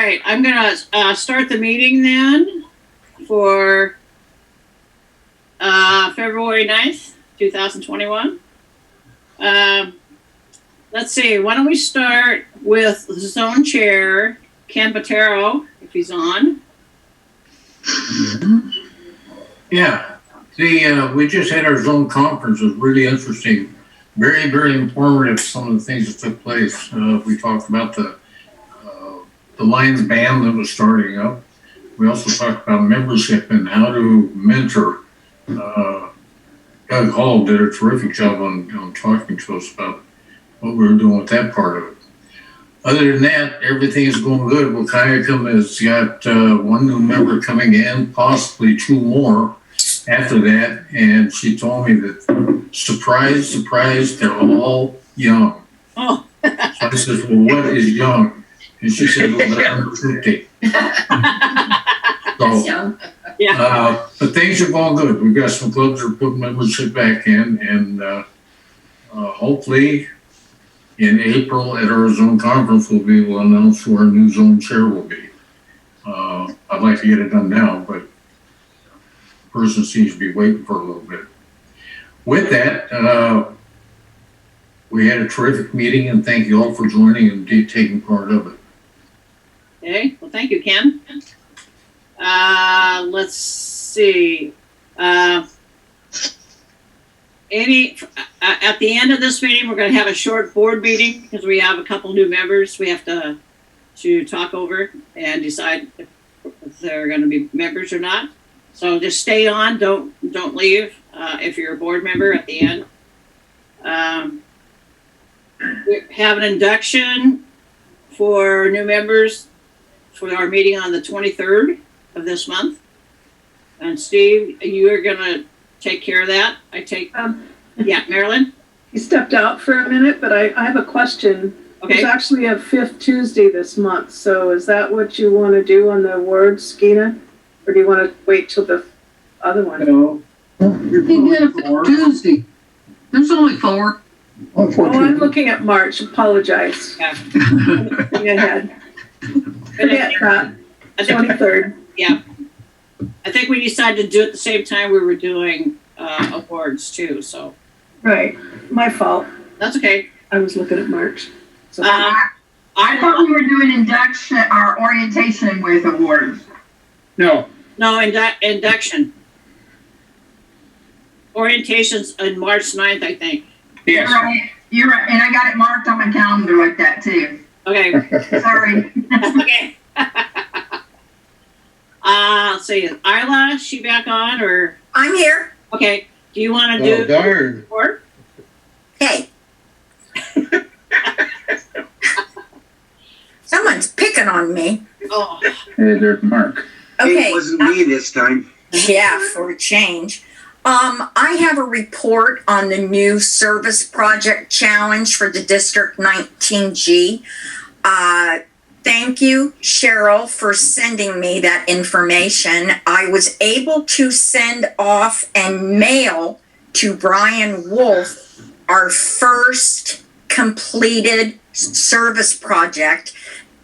right, I'm gonna start the meeting then for February 9th, 2021. Let's see, why don't we start with the zone chair, Ken Patero, if he's on. Yeah, we just had our zone conference. It was really interesting. Very, very informative, some of the things that took place. We talked about the Lions band that was starting up. We also talked about membership and how to mentor. Doug Hall did a terrific job on talking to us about what we were doing with that part of it. Other than that, everything is going good. Wakayakum has got one new member coming in, possibly two more after that. And she told me that, surprise, they're all young. Oh. So I said, well, what is young? And she said, well, they're under 50. That's young. Yeah. But things are going good. We've got some clubs that are putting membership back in, and hopefully in April at our zone conference, we'll be able to announce who our new zone chair will be. I'd like to get it done now, but the person seems to be waiting for a little bit. With that, we had a terrific meeting, and thank you all for joining and taking part of it. Okay, well, thank you, Ken. Let's see. At the end of this meeting, we're going to have a short board meeting because we have a couple new members we have to talk over and decide if they're going to be members or not. So just stay on. Don't leave if you're a board member at the end. We have an induction for new members for our meeting on the 23rd of this month. And Steve, you are going to take care of that. Yeah, Marilyn? He stepped out for a minute, but I have a question. Okay. There's actually a fifth Tuesday this month, so is that what you want to do on the awards, Skeena? Or do you want to wait till the other one? No. Tuesday. There's only four. Oh, I'm looking at March. Apologize. Yeah. Looking ahead. Forget that. 23rd. Yeah. I think we decided to do it at the same time we were doing awards too, so. Right. My fault. That's okay. I was looking at March. So. I thought we were doing induction or orientation with awards. No. No, induction. Orientation's on March 9th, I think. Yes. You're right. And I got it marked on my calendar like that too. Okay. Sorry. Okay. Let's see. Isla, is she back on or? I'm here. Okay. Do you want to do? Darn. Or? Hey. Someone's picking on me. Oh. Hey, there's Mark. Okay. It wasn't me this time. Yeah, for a change. I have a report on the new service project challenge for the District 19G. Thank you, Cheryl, for sending me that information. I was able to send off and mail to Brian Wolf our first completed service project,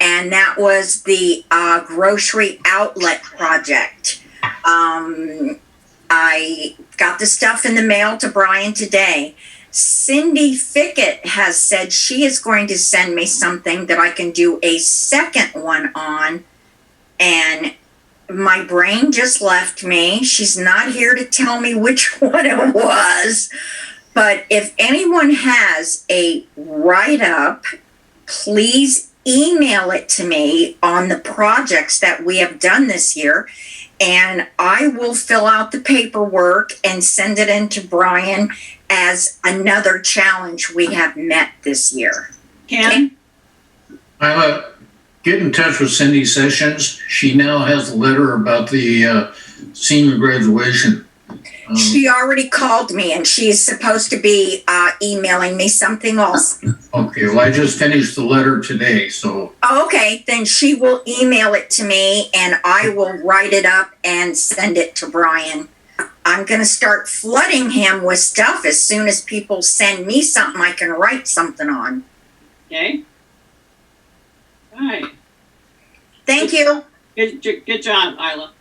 and that was the grocery outlet project. I got the stuff in the mail to Brian today. Cindy Fickett has said she is going to send me something that I can do a second one on. And my brain just left me. She's not here to tell me which one it was. But if anyone has a write-up, please email it to me on the projects that we have done this year. And I will fill out the paperwork and send it in to Brian as another challenge we have met this year. Ken? Get in touch with Cindy Sessions. She now has a letter about the senior graduation. She already called me and she is supposed to be emailing me something else. Okay, well, I just finished the letter today, so. Okay, then she will email it to me and I will write it up and send it to Brian. I'm going to start flooding him with stuff as soon as people send me something I can write something on. Okay. All right. Thank you. Good job, Isla.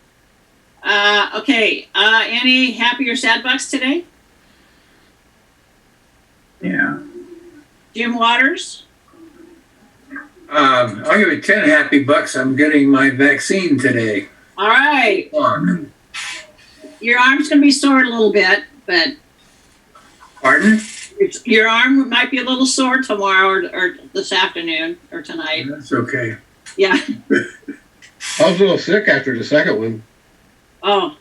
Okay, any happy or sad bucks today? Yeah. Jim Waters? I'll give it 10 happy bucks. I'm getting my vaccine today. All right. On. Your arm's going to be sore a little bit, but Pardon? your arm might be a little sore tomorrow or this afternoon or tonight. That's okay. Yeah. I was a little sick after the second one. Oh,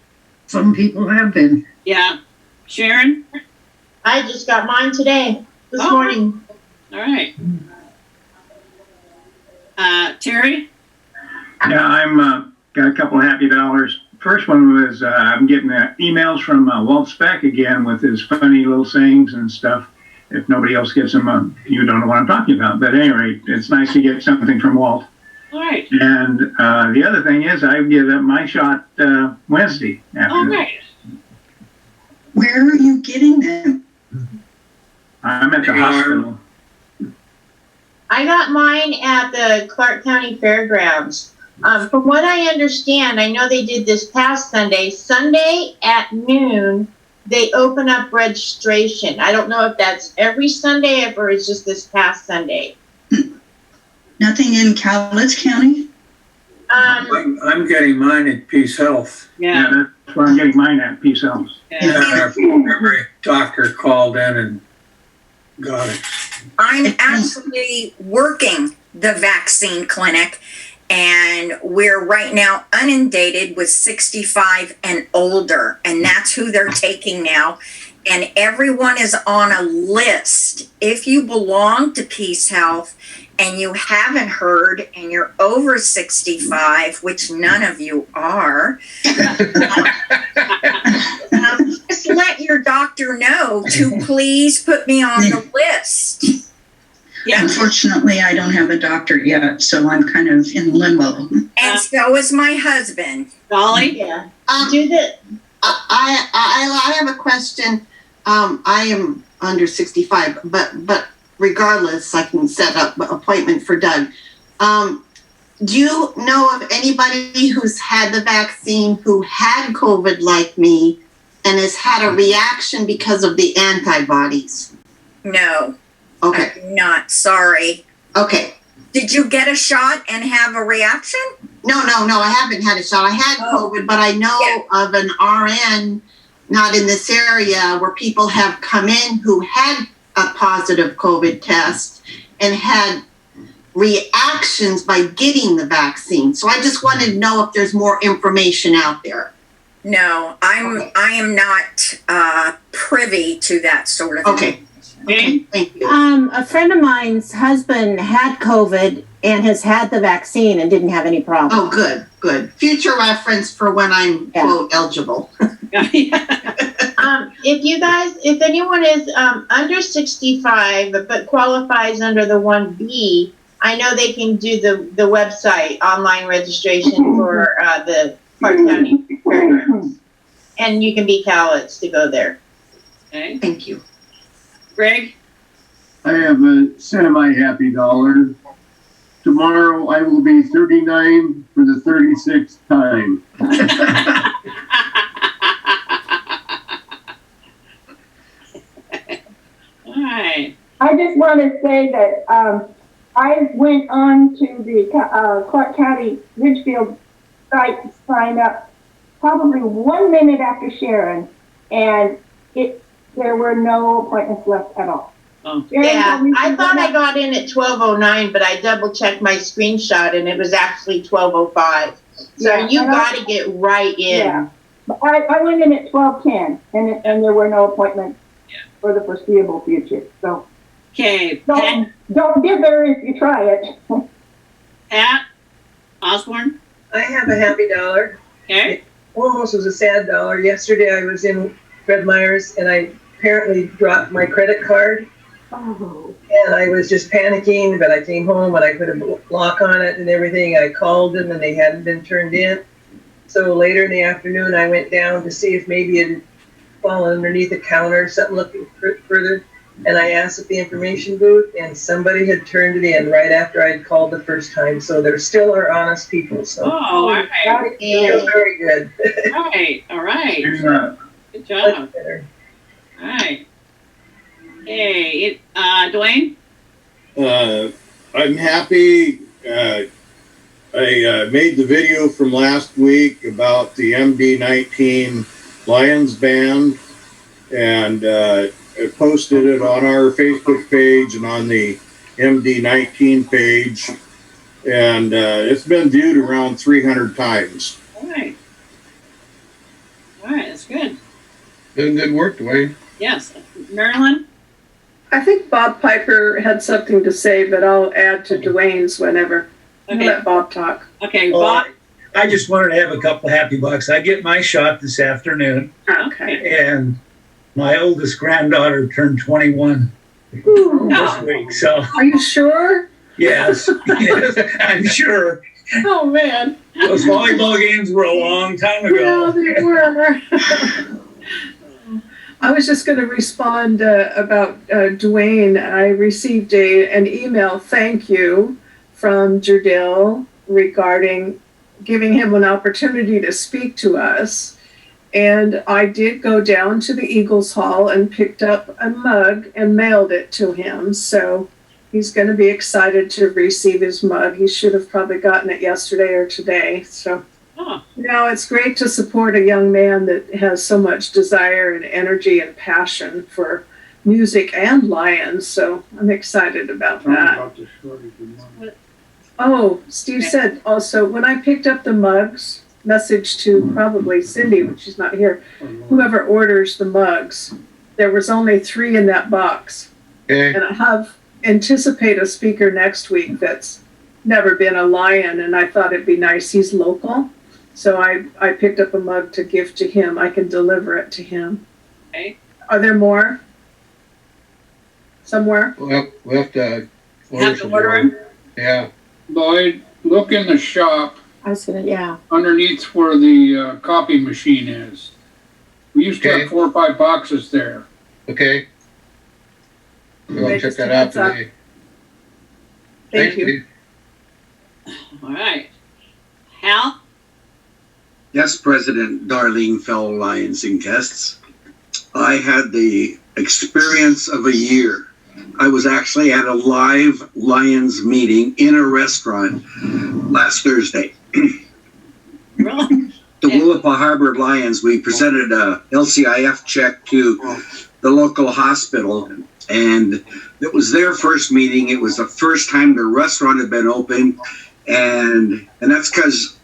Some people have been. yeah. Sharon? I just got mine today, this Oh. morning. All right. Terry? Yeah, I'm got a couple of happy dollars. First one was I'm getting emails from Walt Speck again with his funny little sayings and stuff. If nobody else gets them, you don't know what I'm talking about. But at any rate, it's nice to get something from Walt. All right. And the other thing is I get my shot Wednesday All afternoon. right. Where are you getting them? I'm at the hospital. I got mine at the Clark County Fairgrounds. From what I understand, I know they did this past Sunday. Sunday at noon, they open up registration. I don't know if that's every Sunday or it's just this past Sunday. Nothing in Cowlitz County? I'm getting mine at Peace Health. Yeah. Yeah, that's where I'm getting mine at, Peace Health. Yeah. Every doctor called in and got it. I'm actually working the vaccine clinic, and we're right now inundated with 65 and older, and that's who they're taking now. And everyone is on a list. If you belong to Peace Health and you haven't heard and you're over 65, which none of you are, just let your doctor know to please put me on the list. Yeah. Unfortunately, I don't have a doctor yet, so I'm kind of in limbo. And so is my husband. Dolly? Yeah. Um, Do the, I have a question. I am under 65, but regardless, I can set up an appointment for Doug. Do you know of anybody who's had the vaccine who had COVID like me and has had a reaction because of the antibodies? No, Okay, I'm not. Sorry. okay. Did you get a shot and have a reaction? No, I haven't had a shot. I had Oh. COVID, but I know of an RN not in this area where people have come in who had a positive COVID test and had reactions by getting the vaccine. So I just wanted to know if there's more information out there. No, I am not privy to that sort of Okay. Okay. Thank you. A friend of mine's husband had COVID and has had the vaccine and didn't have any problem. Oh, good. Future reference for when I'm quote eligible. if anyone is under 65 but qualifies under the 1B, I know they can do the website online registration for the Clark County Fairgrounds. And you can be Cowlitz to go there. Okay. Thank you. Greg? I have a semi-happy dollar. Tomorrow I will be 39 for the 36th time. All right. I just want to say that I went on to the Clark County Ridgefield site to sign up probably 1 minute after Sharon, and there were no appointments left at all. Oh. Yeah, I thought I got in at 12:09, but I double checked my screenshot and it was actually 12:05. So Yeah, you and got to get right in. Yeah, but I went in at 12:10, and there were no appointments for the foreseeable future. So Okay. don't dither if you try it. Pat Osborne? I have a happy dollar. Okay. It almost was a sad dollar. Yesterday I was in Fred Meyer's and I apparently dropped my credit card. Oh. And I was just panicking, but I came home and I put a lock on it and everything. I called them and they hadn't been turned in. So later in the afternoon, I went down to see if maybe it had fallen underneath a counter or something, looking further. and I asked at the information booth, and somebody had turned it in right after I'd called the first time. So there still are honest people. So Oh, all right. I feel very good. All right. All right. Good job. Much better. All right. Hey, Dwayne? I'm happy. I made the video from last week about the MD-19 Lions Band, and I posted it on our Facebook page and on the MD-19 page, and it's been viewed around 300 times. All right. All right, that's good. Doing good work, Dwayne. Yes. Marilyn? I think Bob Piper had something to say, but I'll add to Dwayne's whenever. Okay. Let Bob talk. Okay, Bob. I just wanted to have a couple happy bucks. I get my shot this afternoon, Okay. and my oldest granddaughter turned 21 this week. So, Are you sure? yes, yes, I'm sure. Oh, man. Those volleyball games were a long time Yeah, ago. they were. I was just going to respond about Dwayne. I received an email, thank you, from Jerdil regarding giving him an opportunity to speak to us. And I did go down to the Eagles Hall and picked up a mug and mailed it to him. So he's going to be excited to receive his mug. He should have probably gotten it yesterday or today. So, it's great to support a young man that has so much desire and energy and passion for music and Lions. So I'm excited about that. Oh, Steve said also, when I picked up the mugs, message to probably Cindy, when she's not here, whoever orders the mugs, there was only 3 in that box. Okay. And I anticipate a speaker next week that's never been a Lion, and I thought it'd be nice. He's local. So I picked up a mug to give to him. I can deliver it to him. Okay. Are there more? Somewhere? Well, we'll have to Have to order him? Yeah. Lloyd, look in the shop I was gonna, yeah. underneath where the copy machine is. We used to Okay. have 4 or 5 boxes there. Okay. We'll Great, check just that a out heads up. today. Thank you. Steve. All right. Hal? Yes, President, Darlene, fellow Lions and guests. I had the experience of a year. I was actually at a live Lions meeting in a restaurant last Thursday. Really? The Willapa Harbor Lions, we presented a LCIF check to the local hospital, and it was their first meeting. It was the first time the restaurant had been open, and that's because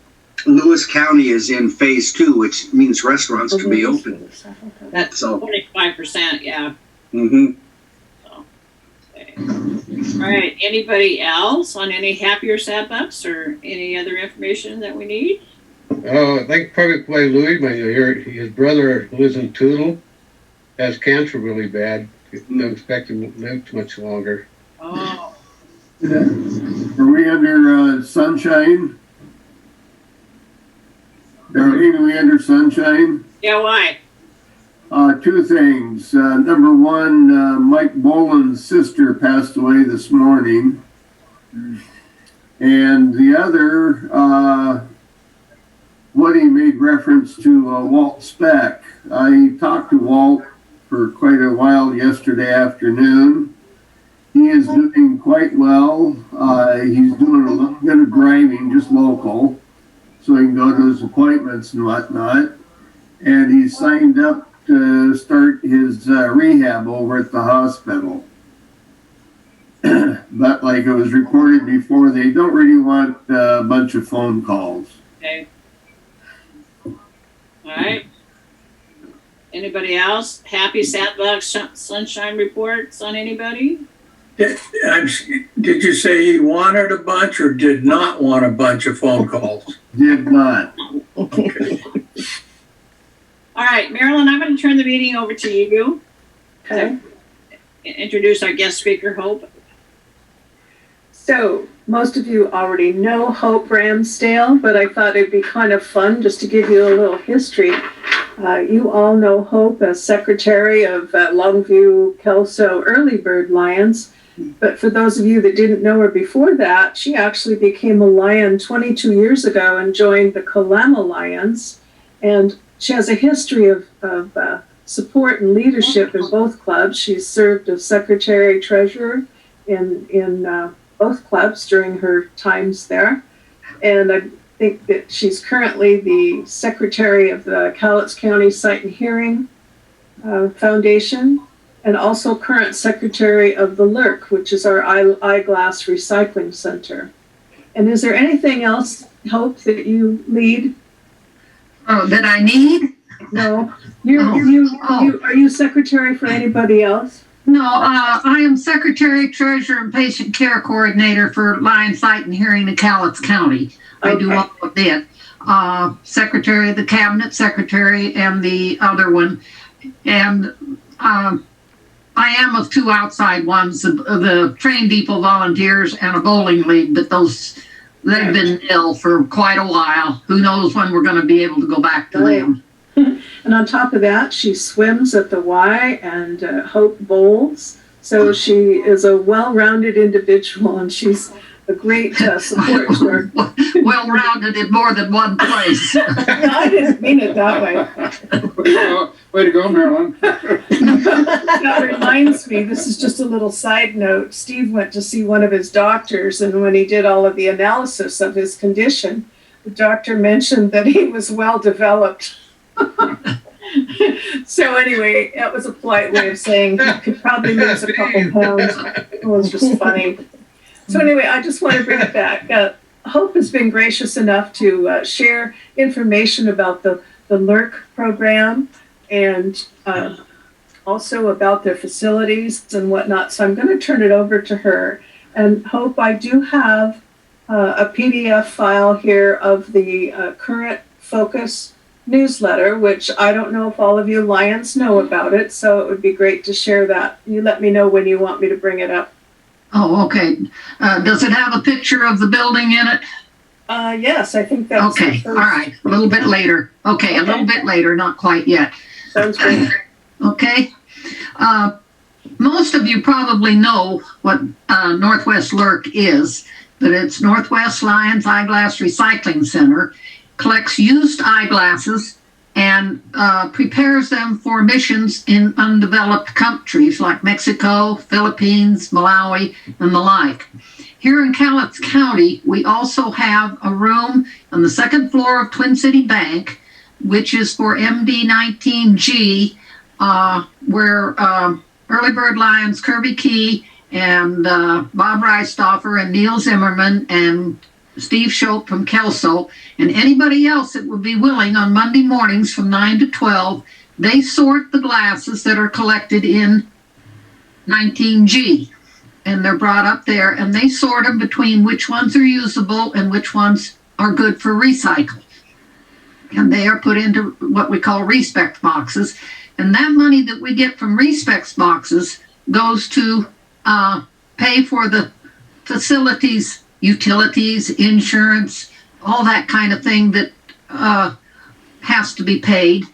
Lewis County is in phase 2, which means restaurants can be open. That's So- 45%, yeah. Mm-hmm. All right. Anybody else on any happy or sad bucks or any other information that we need? Oh, I think probably play Louis, but his brother lives in Tootle, has cancer really bad. Don't expect him to live too much longer. Oh. Are we under sunshine? Darlene, are we under sunshine? Yeah, why? 2 things. Number 1, Mike Boland's sister passed away this morning. And the other, Woody made reference to Walt Speck. I talked to Walt for quite a while yesterday afternoon. He is doing quite well. He's doing a little bit of driving, just local, so he can go to his appointments and whatnot. And he's signed up to start his rehab over at the hospital. But like it was reported before, they don't really want a bunch of phone calls. Okay. All right. Anybody else? Happy, sad bucks, sunshine reports on anybody? Did you say he wanted a bunch or did not want a bunch of phone calls? Did not. Okay. All right, Marilyn, I'm going to turn the meeting over to you. Okay. Introduce our guest speaker, Hope. So most of you already know Hope Ramsdale, but I thought it'd be kind of fun just to give you a little history. You all know Hope as secretary of Longview Kelso Early Bird Lions. But for those of you that didn't know her before that, she actually became a Lion 22 years ago and joined the Kalama Lions. And she has a history of support and leadership in both clubs. She's served as secretary treasurer in both clubs during her times there. And I think that she's currently the secretary of the Cowlitz County Sight and Hearing Foundation, and also current secretary of the LURK, which is our Eyeglass Recycling Center. And is there anything else, Hope, that you lead? Oh, that I need? No. Are you secretary for anybody else? No, I am secretary, treasurer, and patient care coordinator for Lion Sight and Hearing in Cowlitz County. I do all of that. Secretary of the cabinet secretary and the other one. And I am of two outside ones, the Train Depot Volunteers and a bowling league, but they've been ill for quite a while. Who knows when we're going to be able to go back to them. And on top of that, she swims at the Y and Hope bowls. So she is a well-rounded individual, and she's a great support to her. Well-rounded in more than one place. No, I didn't mean it that way. Way to go, Marilyn. That reminds me, this is just a little side note. Steve went to see one of his doctors, and when he did all of the analysis of his condition, the doctor mentioned that he was well developed. So anyway, that was a polite way of saying he could probably lose a couple pounds. It was just funny. So anyway, I just want to bring it back. Hope has been gracious enough to share information about the LURK program and also about their facilities and whatnot. So I'm going to turn it over to her. And Hope, I do have a PDF file here of the current focus newsletter, which I don't know if all of you Lions know about it, so it would be great to share that. You let me know when you want me to bring it up. Oh, okay. Does it have a picture of the building in it? Yes, I think that's okay. All right, a little bit later. Okay, a little bit later, not quite yet. Sounds great. Okay. Most of you probably know what Northwest LURK is, but it's Northwest Lions Eyeglass Recycling Center. Collects used eyeglasses and prepares them for missions in undeveloped countries like Mexico, Philippines, Malawi, and the like. Here in Cowlitz County, we also have a room on the second floor of Twin City Bank, which is for MD19G, where Early Bird Lions Kirby Key and Bob Reistoffer and Neil Zimmerman and Steve Shope from Kelso, and anybody else that would be willing on Monday mornings from 9 to 12, they sort the glasses that are collected in 19G. And they're brought up there, and they sort them between which ones are usable and which ones are good for recycle. And they are put into what we call respect boxes. And that money that we get from respect boxes goes to pay for the facilities, utilities, insurance, all that kind of thing that has to be paid,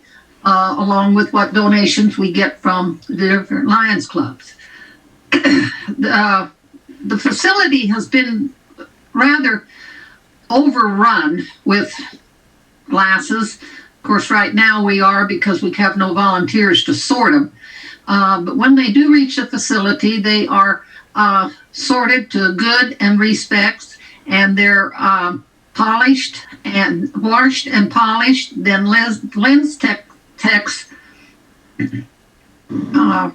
along with what donations we get from the different Lions clubs. The facility has been rather overrun with glasses. Of course, right now we are, because we have no volunteers to sort them. But when they do reach the facility, they are sorted to good and respects, and they're polished and washed and polished. Then lens techs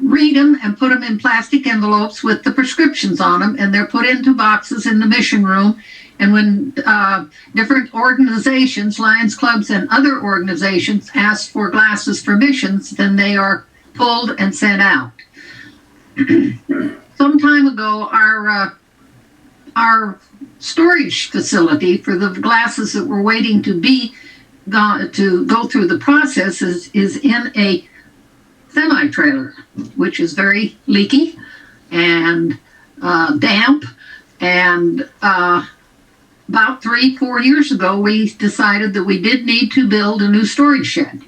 read them and put them in plastic envelopes with the prescriptions on them, and they're put into boxes in the mission room. And when different organizations, Lions clubs and other organizations, ask for glasses for missions, then they are pulled and sent out. Some time ago, our storage facility for the glasses that were waiting to go through the process is in a semi-trailer, which is very leaky and damp, And about 3-4 years ago, we decided that we did need to build a new storage shed.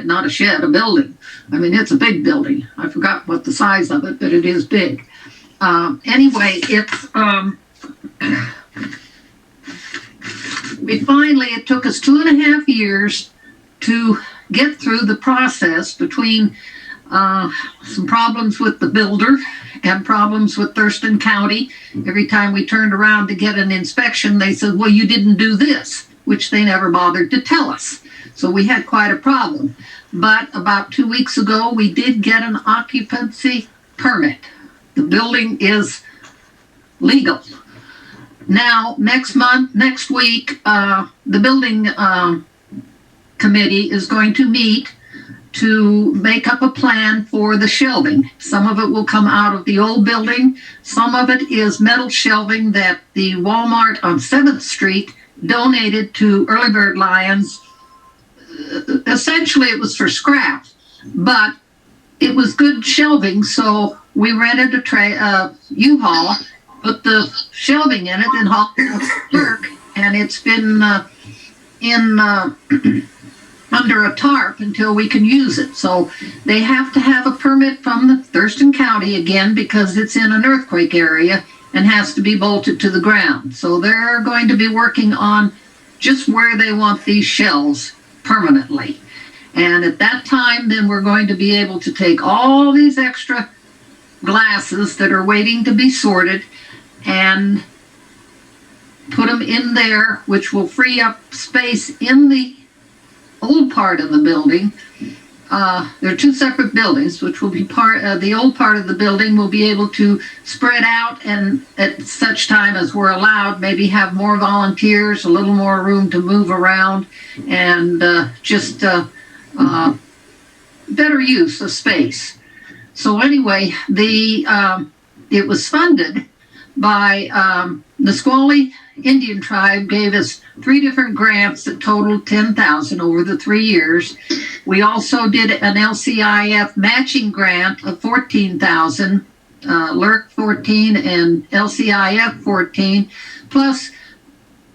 Not a shed, a building. I mean, it's a big building. I forgot what the size of it, but it is big. Anyway, it's it took us 2.5 years to get through the process between some problems with the builder and problems with Thurston County. Every time we turned around to get an inspection, they said, well, you didn't do this, which they never bothered to tell us. So we had quite a problem. But about 2 weeks ago, we did get an occupancy permit. The building is legal. Now, next week, the building committee is going to meet to make up a plan for the shelving. Some of it will come out of the old building. Some of it is metal shelving that the Walmart on 7th Street donated to Early Bird Lions. Essentially, it was for scrap, but it was good shelving, so we rented a U-Haul, put the shelving in it, and hauled it to LURK, and it's been under a tarp until we can use it. So they have to have a permit from the Thurston County again because it's in an earthquake area and has to be bolted to the ground. So they're going to be working on just where they want these shelves permanently. And at that time, then we're going to be able to take all these extra glasses that are waiting to be sorted and put them in there, which will free up space in the old part of the building. There are two separate buildings, which will be the old part of the building will be able to spread out, and at such time as we're allowed, maybe have more volunteers, a little more room to move around, and just better use of space. So anyway, it was funded by Nisqually Indian Tribe gave us 3 different grants that totaled $10,000 over the 3 years. We also did an LCIF matching grant of $14,000, LURK 14 and LCIF 14. Plus,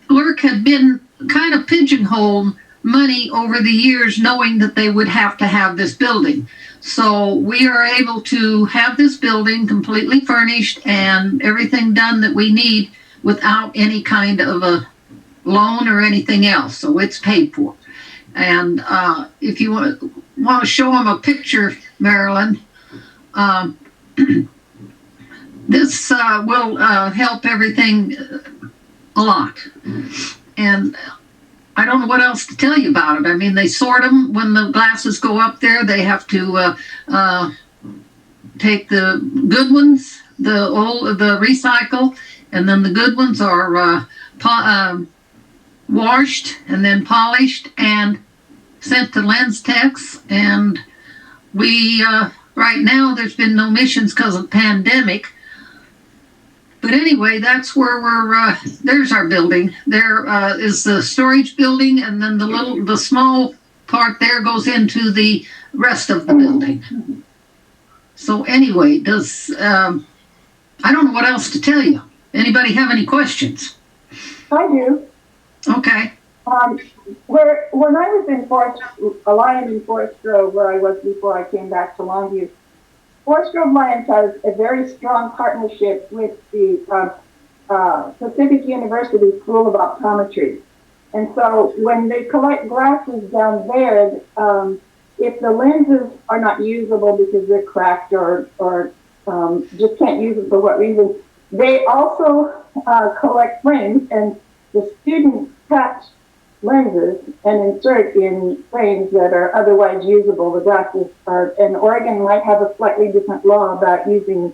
LURK had been kind of pigeonholed money over the years, knowing that they would have to have this building. So we are able to have this building completely furnished and everything done that we need without any kind of a loan or anything else. So it's paid for. And if you want to show them a picture, Marilyn, this will help everything a lot. And I don't know what else to tell you about it. I mean, they sort them when the glasses go up there. They have to take the good ones, the recycle, and then the good ones are washed and then polished and sent to lens techs. And we right now there's been no missions because of the pandemic. But anyway, that's where we're, there's our building. There is the storage building, and then the small part there goes into the rest of the building. So anyway, I don't know what else to tell you. Anybody have any questions? I do. Okay. When I was in Lion in Forest Grove, where I was before I came back to Longview, Forest Grove Lions has a very strong partnership with the Pacific University School of Optometry. And so when they collect glasses down there, if the lenses are not usable because they're cracked or just can't use it for what reason, they also collect frames, and the students cut lenses and insert in frames that are otherwise usable. The glasses are, and Oregon might have a slightly different law about using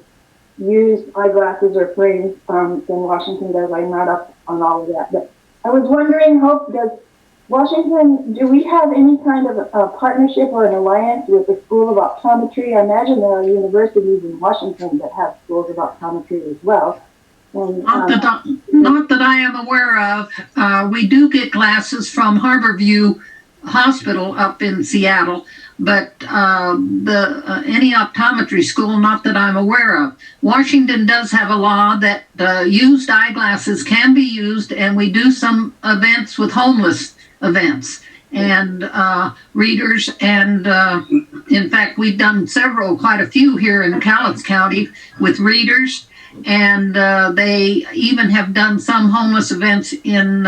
used eyeglasses or frames than Washington does. I'm not up on all of that. But I was wondering, Hope, do we have any kind of a partnership or an alliance with the School of Optometry? I imagine there are universities in Washington that have schools of optometry as well. And, not that I am aware of. We do get glasses from Harborview Hospital up in Seattle. but any optometry school, not that I'm aware of. Washington does have a law that used eyeglasses can be used, and we do some events with homeless events and readers, and in fact, we've done quite a few here in Cowlitz County with readers, and they even have done some homeless events in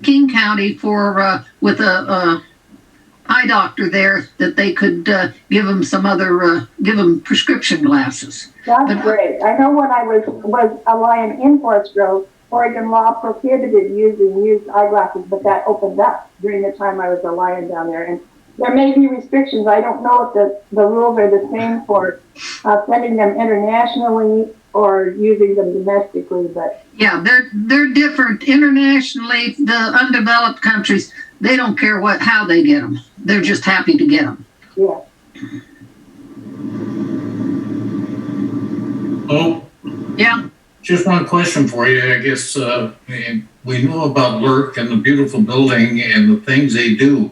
King County for with a eye doctor there that they could give them give them prescription glasses. That's great. I know when I was a Lion in Forest Grove, Oregon law prohibited using used eyeglasses, but that opened up during the time I was a Lion down there. And there may be restrictions. I don't know if the rules are the same for sending them internationally or using them domestically, but yeah, they're different internationally. The undeveloped countries, they don't care how they get them. They're just happy to get them. Yeah. Oh. Yeah. Just one question for you. I guess we know about LURK and the beautiful building and the things they do.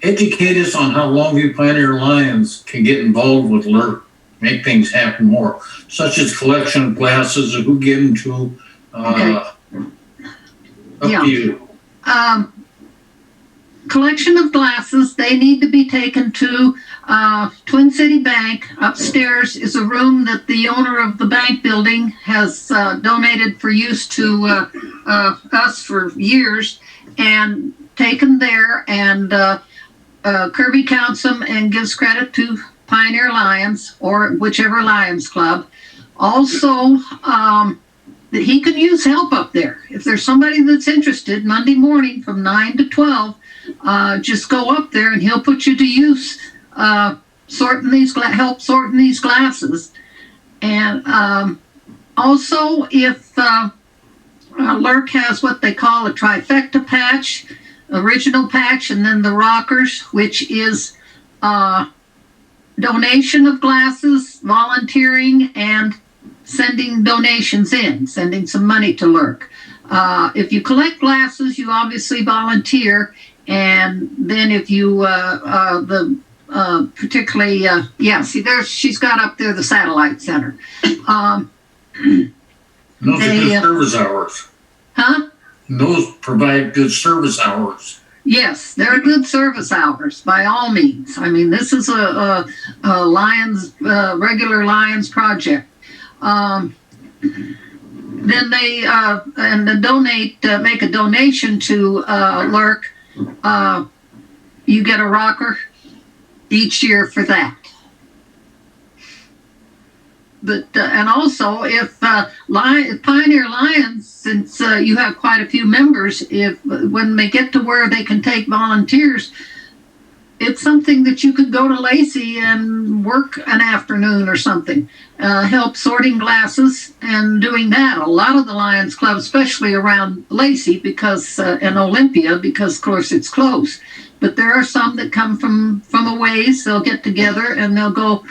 Educate us on how Longview Pioneer Lions can get involved with LURK, make things happen more, such as collection of glasses, or who give them to. Up to you. Collection of glasses, they need to be taken to Twin City Bank. Upstairs is a room that the owner of the bank building has donated for use to us for years, and taken there, and Kirby counts them and gives credit to Pioneer Lions or whichever Lions Club. Also, that he can use help up there. If there's somebody that's interested, Monday morning from 9 to 12, just go up there and he'll put you to use help sorting these glasses. And also, if LURK has what they call a trifecta patch, original patch, and then the rockers, which is donation of glasses, volunteering, and sending donations in, sending some money to LURK. If you collect glasses, you obviously volunteer, and then if you particularly see there, she's got up there the satellite center. Those are good service hours. Huh? Those provide good service hours. Yes, they're good service hours by all means. I mean, this is a Lions regular Lions project. Then they make a donation to LURK. You get a rocker each year for that. But and also, if Pioneer Lions, since you have quite a few members, when they get to where they can take volunteers, it's something that you could go to Lacey and work an afternoon or something, help sorting glasses and doing that. A lot of the Lions Club, especially around Lacey, and Olympia, because of course it's close. But there are some that come from a ways. They'll get together and they'll go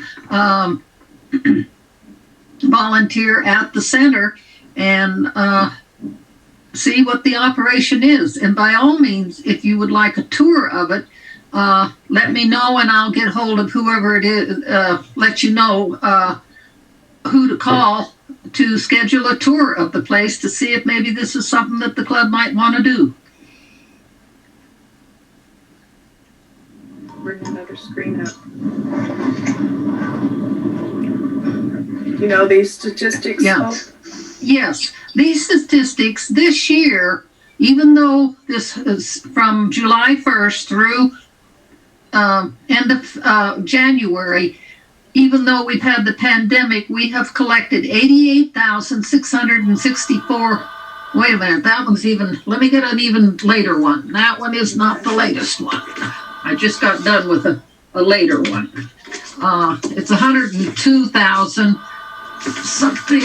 volunteer at the center and see what the operation is. And by all means, if you would like a tour of it, let me know and I'll get hold of whoever it is, let you know who to call to schedule a tour of the place to see if maybe this is something that the club might want to do. Bring another screen up. You know these statistics? Yeah. Yes, these statistics this year, even though this is from July 1st through end of January, even though we've had the pandemic, we have collected 88,664. Wait a minute, that one's even, let me get an even later one. That one is not the latest one. I just got done with a later one. It's 102,000 something.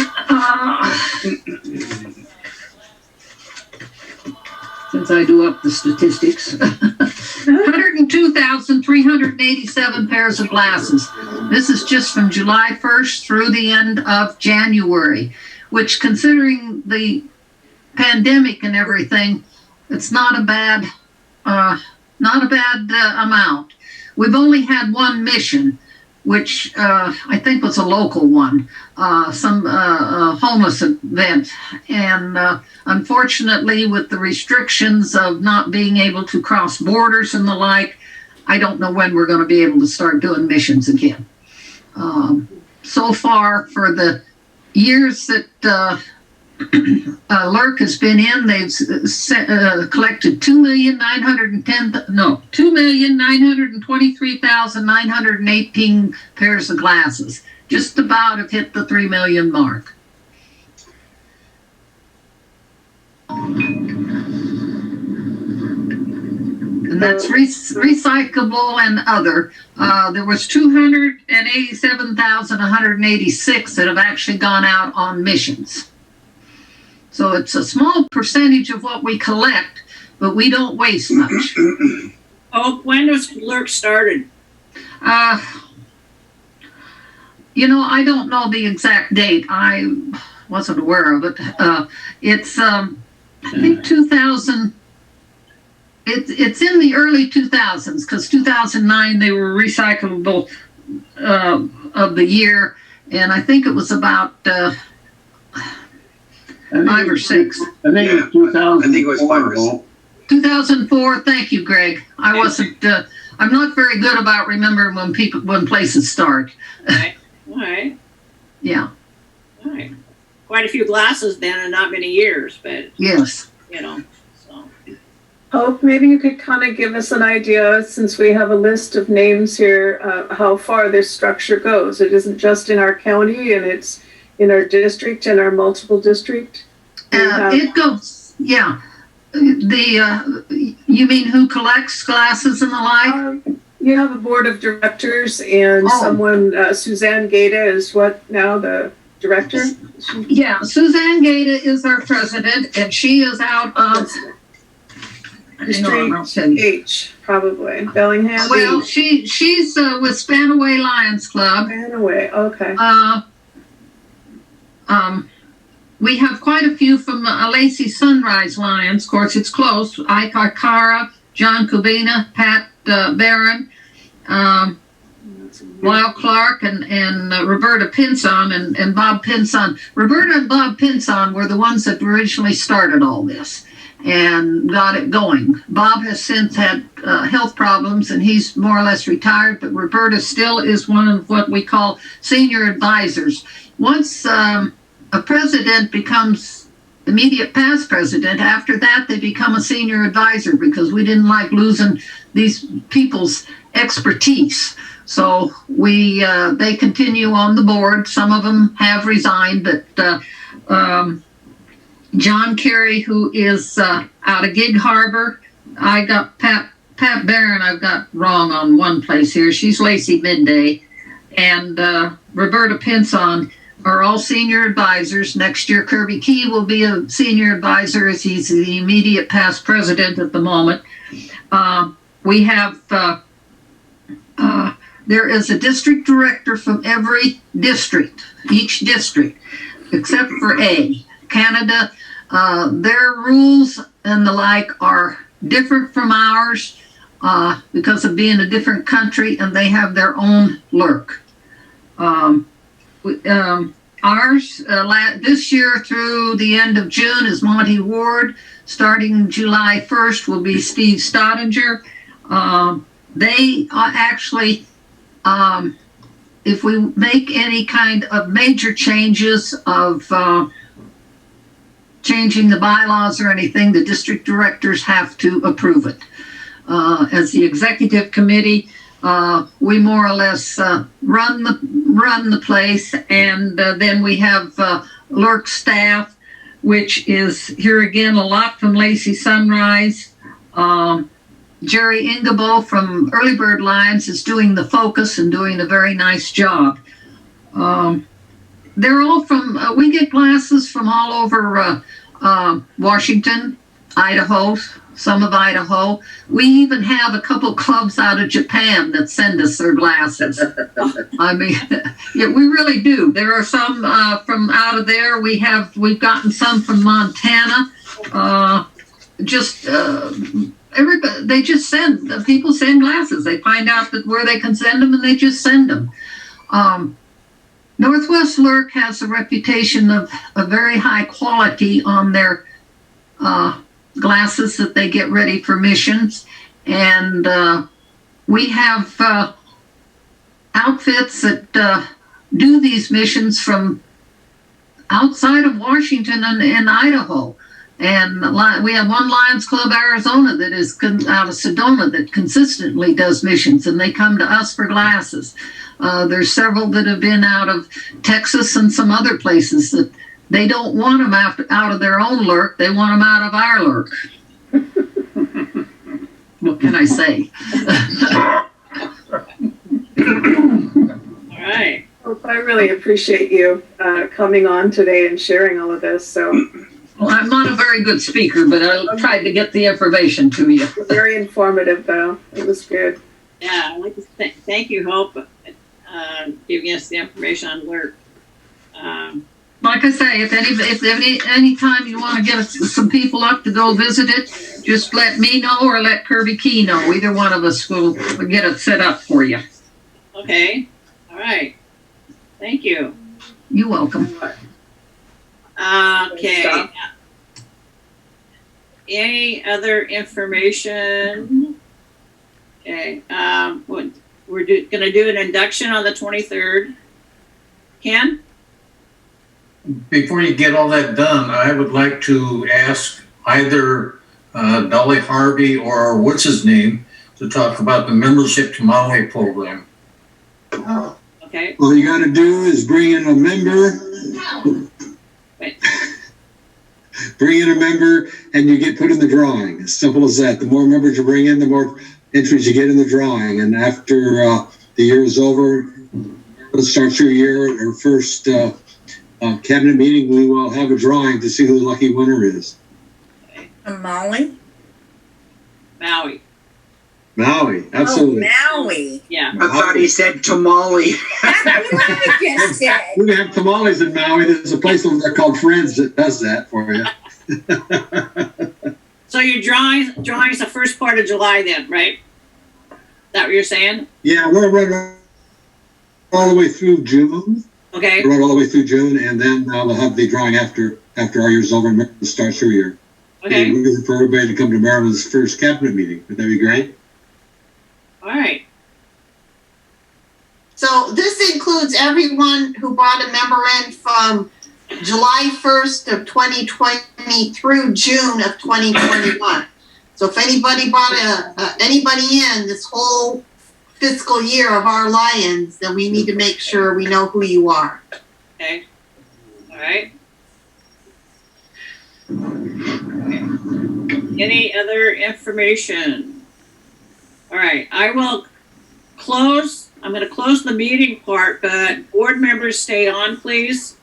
Since I do up the statistics. 102,387 pairs of glasses. This is just from July 1st through the end of January, which, considering the pandemic and everything, it's not a bad amount. we've only had one mission, which I think was a local one, some homeless event. And unfortunately, with the restrictions of not being able to cross borders and the like, I don't know when we're going to be able to start doing missions again. So far, for the years that LURK has been in, they've collected 2,923,918 pairs of glasses. Just about have hit the 3 million mark. And that's recyclable and other. There was 287,186 that have actually gone out on missions. So it's a small percentage of what we collect, but we don't waste much. Oh, when was LURK started? You know, I don't know the exact date. I wasn't aware of it. It's, I think 2000. It's in the early 2000s, because 2009 they were recyclable of the year, and I think it was about 5 or 6. I think it was 2000. I think it was 5 or 6. 2004. Thank you, Greg. I wasn't. I'm not very good about remembering when places start. All right. Yeah. All right. Quite a few glasses then, and not many years, but yes. You know. Hope, maybe you could kind of give us an idea, since we have a list of names here, how far this structure goes. It isn't just in our county, and it's in our district and our multiple district. It goes, yeah. You mean who collects glasses and the like? You have a board of directors, and someone, Suzanne Gata is what now, the director? Yeah, Suzanne Gata is our president, and she is out of District H, probably. Bellingham? Well, she's with Spanaway Lions Club. Spanaway, okay. We have quite a few from Lacey Sunrise Lions. Of course, it's close. Ike Arcara, John Kubina, Pat Barron, Lyle Clark, and Roberta Pinson and Bob Pinson. Roberta and Bob Pinson were the ones that originally started all this and got it going. Bob has since had health problems, and he's more or less retired, but Roberta still is one of what we call senior advisors. Once a president becomes immediate past president, after that they become a senior advisor, because we didn't like losing these people's expertise. So they continue on the board. Some of them have resigned, but John Carey, who is out of Gig Harbor. I got Pat Barron, I've got wrong on one place here. She's Lacey Midday. And Roberta Pinson are all senior advisors. Next year, Kirby Key will be a senior advisor, as he's the immediate past president at the moment. We have, there is a district director from every district, each district, except for A. Canada, their rules and the like are different from ours because of being a different country, and they have their own LURK. Ours, this year through the end of June, is Monty Ward. Starting July 1st will be Steve Stottinger. They actually, if we make any kind of major changes of changing the bylaws or anything, the district directors have to approve it. As the executive committee, we more or less run the place, and then we have LURK staff, which is here again a lot from Lacey Sunrise. Jerry Ingebo from Early Bird Lions is doing the focus and doing a very nice job. They're all from, we get glasses from all over Washington, Idaho, some of Idaho. We even have a couple clubs out of Japan that send us their glasses. I mean, yeah, we really do. There are some from out of there. We've gotten some from Montana. everybody, they just send, the people send glasses. They find out that where they can send them and they just send them. Northwest LURK has a reputation of a very high quality on their glasses that they get ready for missions. And we have outfits that do these missions from outside of Washington and Idaho. And we have one Lions Club Arizona that is out of Sedona that consistently does missions, and they come to us for glasses. There's several that have been out of Texas and some other places that they don't want them out of their own LURK. They want them out of our LURK. What can I say? All right. Well, I really appreciate you coming on today and sharing all of this. So, well, I'm not a very good speaker, but I tried to get the information to you. Very informative, though. It was good. Yeah, I'd like to thank you, Hope, giving us the information on LURK. Like I say, if any time you want to get some people up to go visit it, just let me know or let Kirby Key know. Either one of us will get it set up for you. Okay. All right. Thank you. You're welcome. Okay. Any other information? Okay. We're going to do an induction on the 23rd. Ken? Before you get all that done, I would like to ask either Dolly Harvey or what's his name to talk about the membership to Maui program. Oh, okay. All you got to do is bring in a member. Bring in a member and you get put in the drawing. As simple as that. The more members you bring in, the more entries you get in the drawing. And after the year is over, let's start your year, our first cabinet meeting, we will have a drawing to see who the lucky winner is. Maui? Maui. Maui, absolutely. Oh, Maui. Yeah. I thought he said tamale. That's what I just said. We're going to have tamales in Maui. There's a place over there called Friends that does that for you. So your drawing's the first part of July then, right? Is that what you're saying? Yeah, we're running all the way through June. Okay. We're running all the way through June, and then we'll have the drawing after our year's over and starts your year. Okay. And we're looking for everybody to come to Maryland's first cabinet meeting. Would that be great? All right. So this includes everyone who brought a member in from July 1st of 2020 through June of 2021. So if anybody brought anybody in this whole fiscal year of our Lions, then we need to make sure we know who you are. Okay. All right. Okay. Any other information? All right. I'm going to close the meeting part, but board members stay on, please.